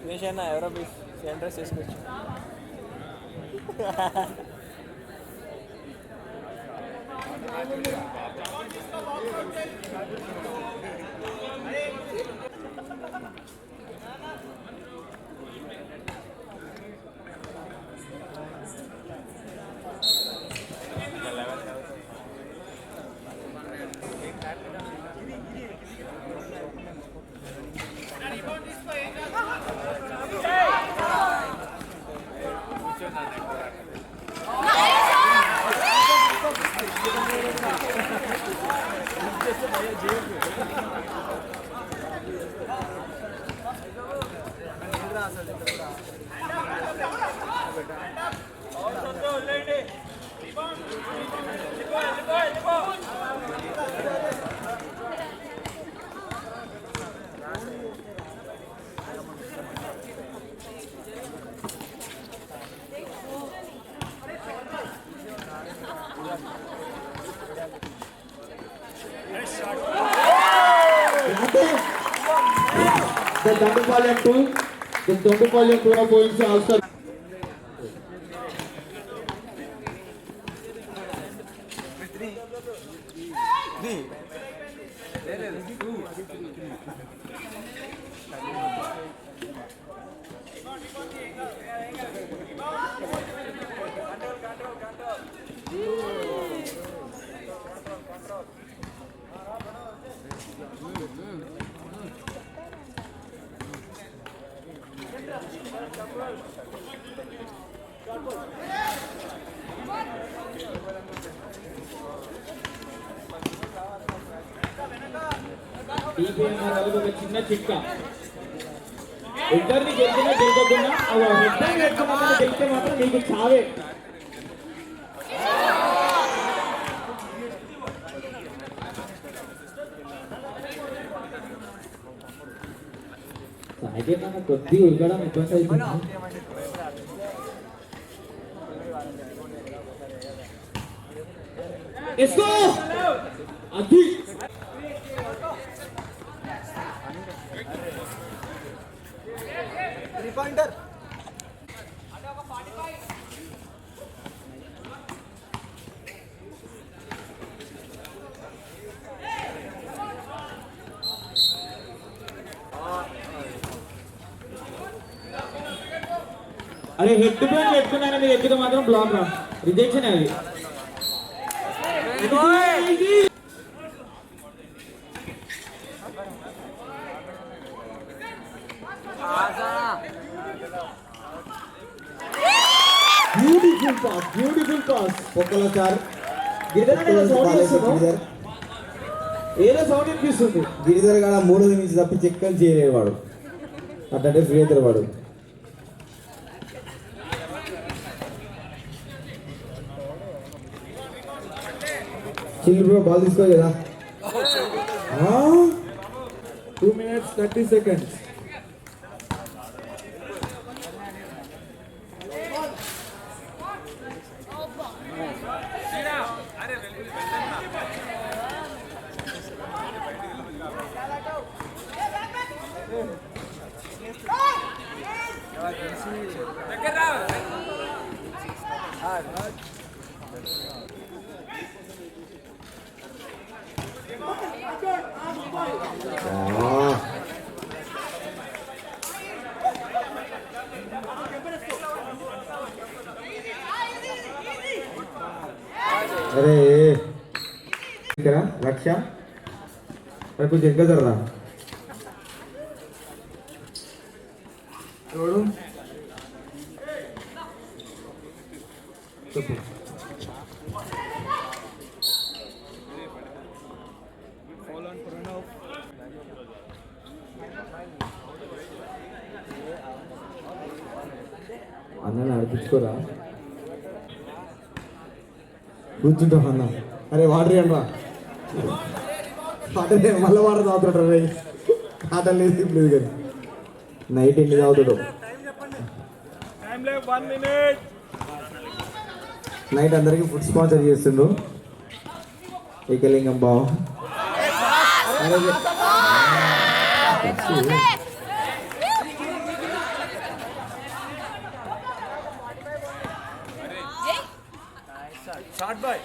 వేసైనా ఎవరో సెంట్రెస్ తీసుకొచ్చు. The Dandapalem 2, the Dandapalem 2 are going to also. ఒక చిన్న చిక్క ఇద్దరిని గెలిచినా గెలవకుండా హెడ్ పెట్టుకున్నా గెలిస్తే మాత్రం నీకు చావే. అయితే మన కొద్దిగా ఉరగడం ఇబ్బంది అవుతుంది. అది అరే హెడ్ బ్యాన్ పెట్టుకున్నాను మీరు ఎక్కితే మాత్రం బ్లాక్ రా రిజెక్షన్ అది. బ్యూటిఫుల్ పాస్ ఒక్కలో సార్ ఏదో సౌండ్ వినిపిస్తుంది. గిరిధర్ గారు మూడోది నుంచి తప్పి చెక్కని చేయలేడు వాడు, అట్లంటే ఫ్రీ అవుతారు వాడు. చిల్లు బ్రో బాల్ తీసుకో కదా. 2 minutes 30 seconds. अरे रक्षा कुछ इनका कर रहा అన్న నడిపించుకోరా కూర్చుంటాం అన్న. అరే వాటర్ రా వాటర్ మళ్ళీ వాటర్ తాగుతాడు రే. ఆటలు లేదు లేదు కానీ నైట్ ఎన్ని తాగుతాడు. నైట్ అందరికి ఫుడ్ స్పాన్సర్ చేస్తుండు ఏకలింగం బావ. Short boy.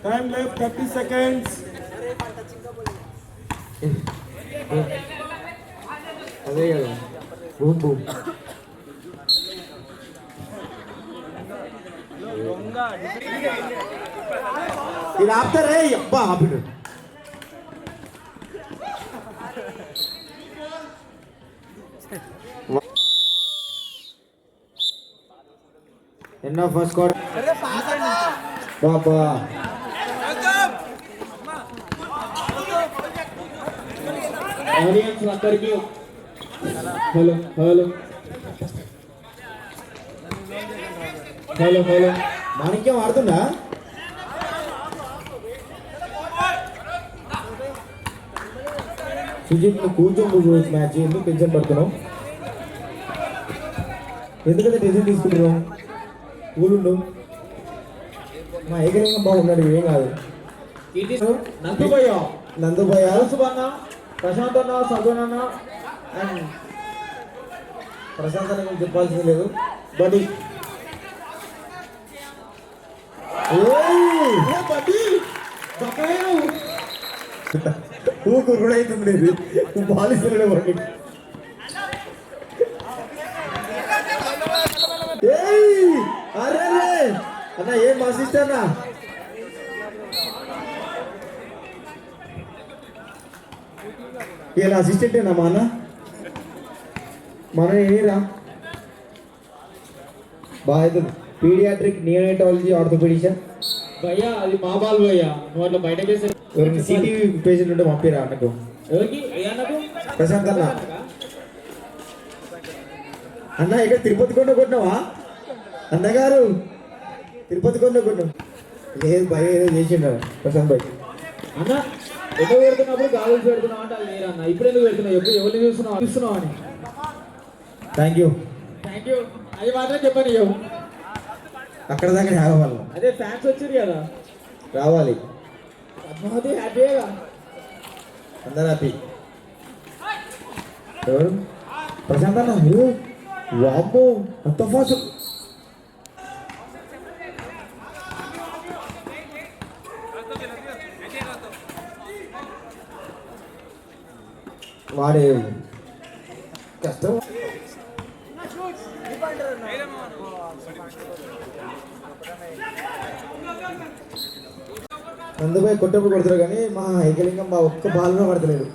Time left 30 seconds. అదే కదా బూమ్ బూమ్. ఇది ఆపుతారే అబ్బా ఆపిడు. ఎన్నో ఫస్ట్ క్వార్టర్ బాబా. ఆడియన్స్ అందరికీ హలో హలో హలో హలో. మాణిక్యం ఆడుతుందా? సుజిత్ నువ్వు కూర్చొని మ్యాచ్ ఎందుకు టెన్షన్ పడుతున్నావు? ఎందుకంటే టెన్షన్ తీసుకుంటున్నావు? కూలుండు. మా ఏకలింగం బాగున్నాడు, ఏం కాదు. నందుభయ్య నందుభయ్య సుబన్న ప్రశాంత్ అన్న సగున్ అన్న అండ్ ప్రశాంత్ గురించి చెప్పాల్సింది లేదు. బడి ఊకు కూడా అవుతుంది ఇది బాలిస్తున్నా బడి. అరే అన్న ఏం మా సిస్టర్ అన్న ఇలా అసిస్టెంటేనా మా అన్న? మన ఏరా బాగా పీడియాట్రిక్ నియోనటాలజీ ఆర్థోపెడిషన్ భయ్యా అది మా బాల్ భయ్యా, నువ్వు అట్లా బయటకి ఎవరికి సిటీ పేషెంట్ ఉంటే పంపిరా అన్నకు. ఎవరికి ఏ అన్నకు? ప్రశాంత్ అన్న. అన్న ఇక్కడ తిరుపతి కొండ కొట్టినావా అన్నగారు? తిరుపతి కొండ కొట్టినావు? లేదు భయ ఏదో చేసిండు ప్రశాంత్ భాయ్. అన్న ఎక్కడ పెడుతున్నప్పుడు గాజులు పెడుతున్నావు అంటే అది లేరన్న. ఇప్పుడు ఎందుకు పెడుతున్నావు? ఎప్పుడు ఎవరిని చూస్తున్నావు అని. Thank you. అది మాత్రం చెప్పని ఇవ్వు. అక్కడ దాకా రావాలి. అదే ఫ్యాన్స్ వచ్చారు కదా, రావాలి. పద్మావతి హ్యాపీగా అందరూ హ్యాపీ. ఎవరు? ప్రశాంత్ అన్న. మీరు వామ్మో అంత ఫాస్ట్. వాడే కష్టం. నందుబాయ్ కొట్టప్పుడు కొడతారు కానీ మా ఏకలింగం మా ఒక్క బాల్లో పడతలేడు.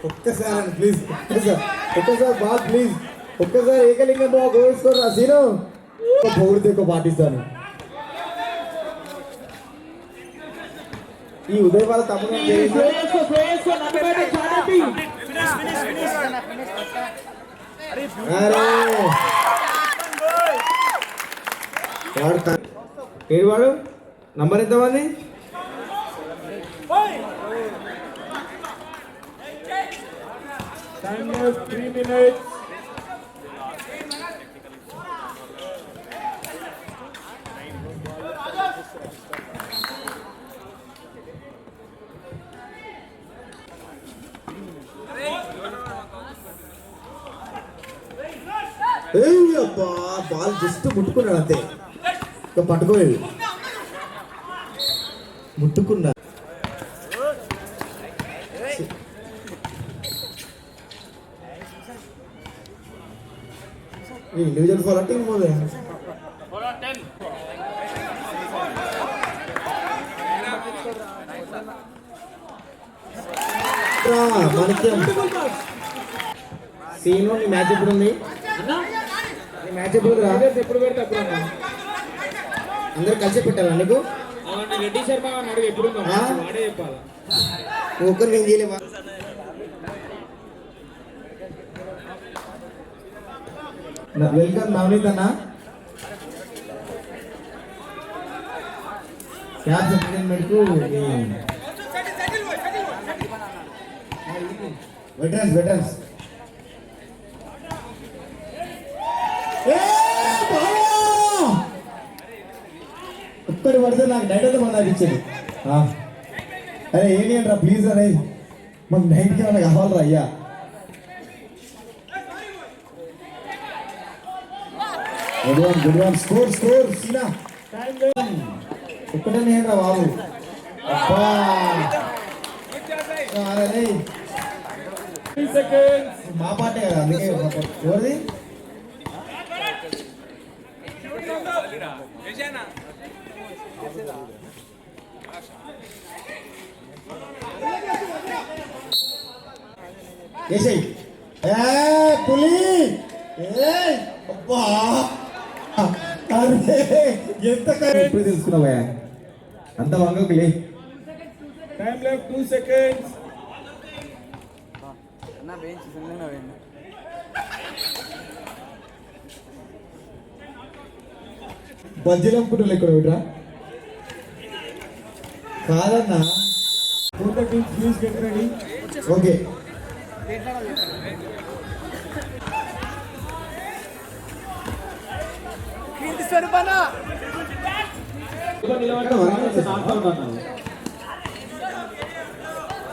ఒక్కసారి ప్లీజ్, ఒక్కసారి బాల్ ప్లీజ్, ఒక్కసారి ఏకలింగం బాగా గోల్స్కోరు రా సీను. పొగిడితే ఎక్కువ పాటిస్తాను. ఈ ఉదయ్ వాళ్ళ తమ్ముడు ఏడు వాడు నంబర్ ఎంత మంది? Time is 3 minutes. అబ్బా బాల్ జస్ట్ ముట్టుకున్నాడు అంతే, ఇంకా పట్టుకోలేదు. ముట్టుకున్నా. ఇండివిజువల్ ఫాల్ అంటే ఇంకోదే. మాణిక్యం సీను నీ మ్యాచ్ ఎప్పుడు ఉంది? నీ మ్యాచ్ ఎప్పుడు ఎప్పుడు పెడితే అప్పుడు అన్నా. అందరూ కలిసి పెట్టాలా నీకు? రెడ్డి శర్మ అడుగు ఎప్పుడు వాడే చెప్పాలా. ఒక్కరు నేను చేయలేవా? వెల్కమ్ నవనీత్ అన్న. క్యాబ్స్ ఎంటర్టైన్మెంట్ కు వెటరన్స్ ఒక్కటి పడితే నాకు నైట్ అయితే మన ఇచ్చేది. అరే ఏంటి అంటారా ప్లీజ్ అరే మాకు నైట్కి ఏమైనా కావాలరా అయ్యా. గుడ్ వన్ స్కోర్ సీనా ఒక్కటనే ఏంట్రా బాబు. అబ్బా మా పాటే కదా అందుకే ఎవరిది ఏసై పులి అబ్బా ఎంత ఎప్పుడు తెలుసుకున్నావా అంత వంగకులే. Time left 2 seconds. నా బెంచ్ చిన్నగా వేయండి. బజ్జీలు అమ్ముకుంటూ ఇక్కడ విడ్రా కాదన్నా. ఓకే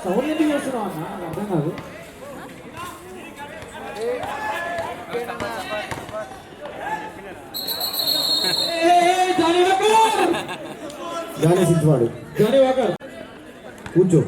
సౌండ్ ఎందుకు చేస్తున్నావు అన్న నాకు అర్థం కాదు. జానీ సిద్ధవాడు జానీ వాకర్ కూర్చో.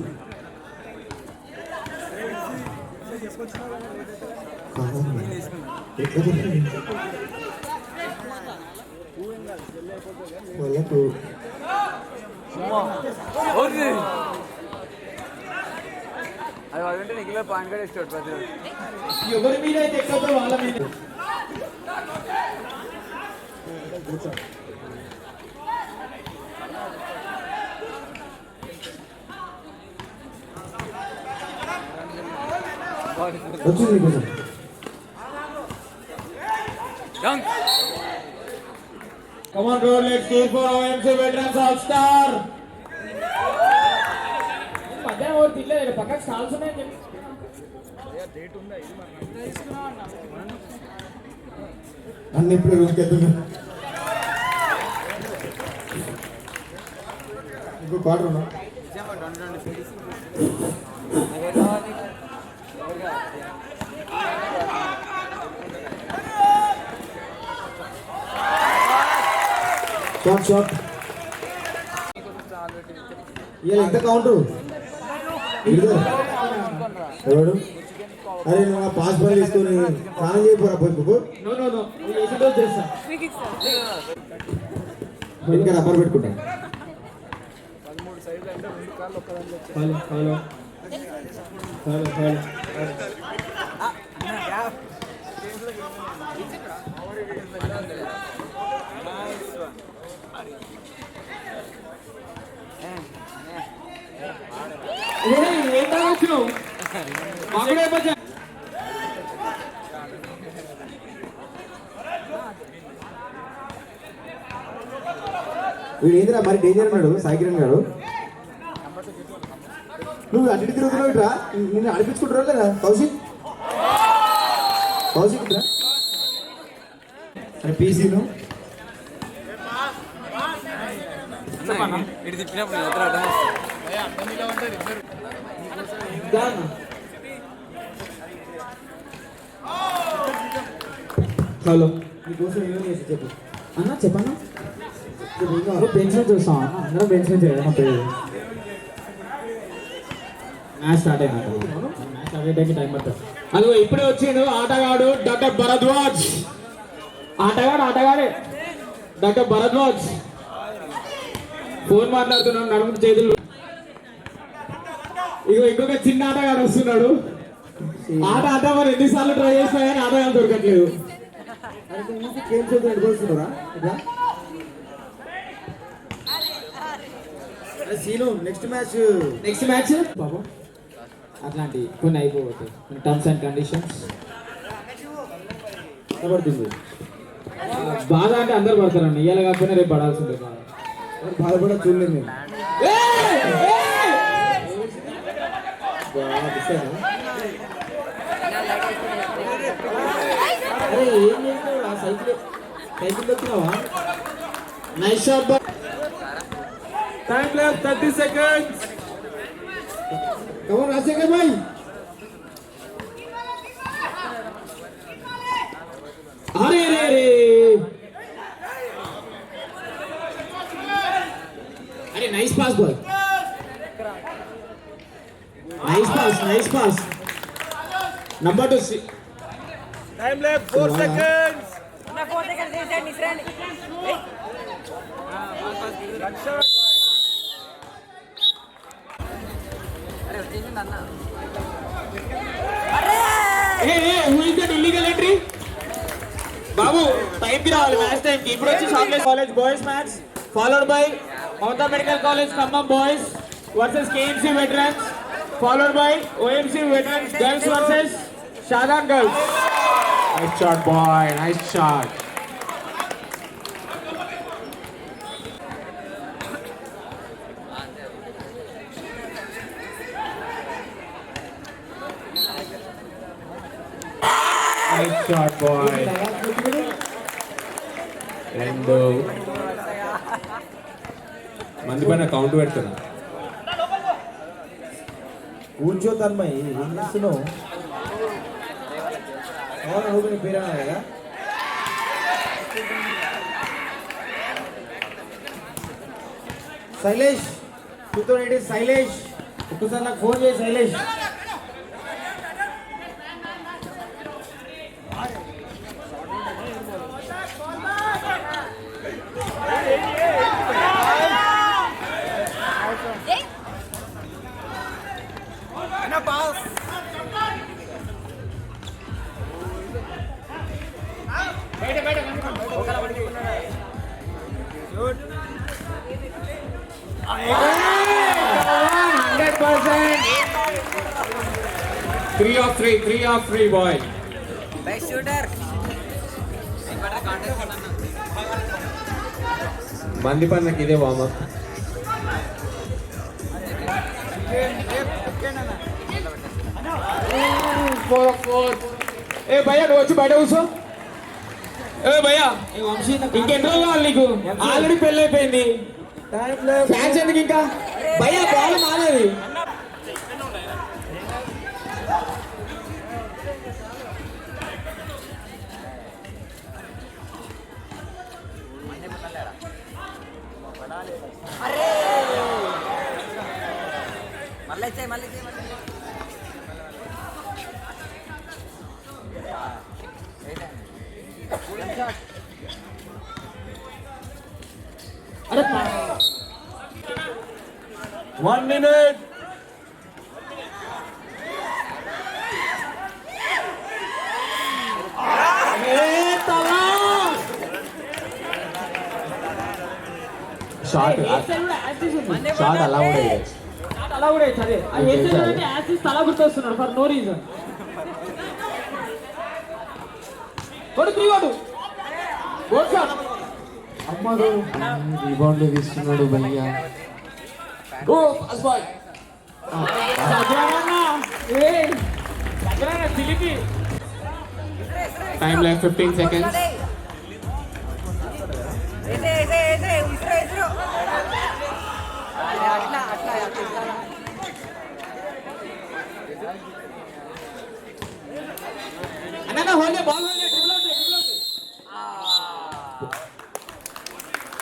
అది వాళ్ళంటే నీకు పాయింట్ కూడా ఇస్తాడు ప్రతి ఎవరి మీద అయితే ఎక్కువ వాళ్ళ మీద. వచ్చింది కొంచెం Come on, bro, let's go for OMC Veterans All-Star. మధ్యాహ్నం ఓ తినలేదు పక్కన స్టాల్స్ ఉన్నాయని చెప్పి అన్ని ఇప్పుడు రూమ్కి వెళ్తున్నా. ఇంకో క్వార్టర్ ఉన్నా. షార్ట్ ఇలా ఎంత కౌంటు ఎవడు? అరే నువ్వు పాస్ బాల్ తీసుకొని స్నానం చేయపోరా పోయి ఇంకా రబ్బర్ పెట్టుకుంటా. ఏం వచ్చినావు వీడు ఏందిరా మరి డేంజర్ ఉన్నాడు సాయికిరణ్ గారు. నువ్వు అటు తిరుగుతున్నావు ఇట్రా నిన్ను అనిపించుకుంటారా లేదా కౌశిక్ ఇట్రా అరే పీసీను ఇటు తిప్పినప్పుడు హలో నీకోసం ఏమో చేసి చెప్పు అన్న చెప్పన్నా బెంచ్ నుంచి చూస్తాం అన్న అందరం బెంచ్ నుంచి మా పేరు మ్యాచ్ స్టార్ట్ అయినా మ్యాచ్ స్టార్ట్ అయ్యేకి టైం పడుతుంది. అదిగో ఇప్పుడే వచ్చిండు ఆటగాడు డాక్టర్ భరద్వాజ్. ఆటగాడే డాక్టర్ భరద్వాజ్ ఫోన్ మాట్లాడుతున్నాడు నడుము చేతులు. ఇగో ఇంకొక చిన్న ఆటగాడు వస్తున్నాడు. ఆట మరి ఎన్నిసార్లు ట్రై చేసినా కానీ ఆటగాడు దొరకట్లేదు. సీను నెక్స్ట్ మ్యాచ్ బాబు అట్లాంటి కొన్ని అయిపోతాయి కొన్ని టర్మ్స్ అండ్ కండిషన్స్ పడుతుంది. బాధ అంటే అందరు పడతారండి ఇవాళ కాకపోయినా రేపు పడాల్సిందే. బాధపడ చూడలేదు నేను. సైకిల్ వచ్చినావా? Nice shot boy. Time left 30 seconds. Come on Rajashekar bhai. అరే రే రే అరే nice pass boy. Nice pass number 2. Time left 4 seconds. Na 4 seconds inside Nisran. Good shot. अरे వచ్చేసింది అన్న. Who is that illegal entry? బాబు టైం కి రావాలి, మ్యాచ్ టైం కి. ఇప్పుడు వచ్చి షార్ట్లెస్ college boys match followed by Mamata medical college Khammam boys versus KMC veterans, followed by OMC veterans girls versus Shadan girls. Nice shot boy, nice shot. Nice shot boy. రెండు మంది పైన కౌంట్ పెడుతున్నా. కూర్చో తన్మయ్, ఏం చేస్తున్నావు? అవును, నువ్వు నీ పేరు అన్నా కదా. శైలేష్ 280 శైలేష్, ఒక్కసారి నాకు ఫోన్ చేయి Shailesh. Shoot. 100%. 3 of 3 boy. Best shooter. మంది పన్నకి ఇదే వామప్. ఏ భయ్యా నువ్వు వచ్చి బయట కూర్చో. ఏ భయ్యా ఇంకెన్ని రోజులు కావాలి నీకు? ఆల్రెడీ పెళ్ళి అయిపోయింది. Time left. ఫ్యాన్స్ ఎందుకు ఇంకా? భయ్యా బాల్ మానేది. అరే మళ్ళీ చేయి. అరే 1 minute. షాట్ అలా ఉండేది. అలా కూడా అదే అది ఏం చేయాలంటే యాసిస్ తల గుర్తొస్తున్నాడు ఫర్ నో రీజన్. కొడు 3 కొడు గోల్ షాట్. అమ్మడు రిబౌండ్ తీసుకున్నాడు భయ్యా. ఓ పాస్ బాయ్. సజానా ఏ సజానా ఫిలిపి time left 15 seconds. ese usro. అట్లా అన్న హోల్డే బాల్ హోల్డే ట్రిపుల్ అవుట్.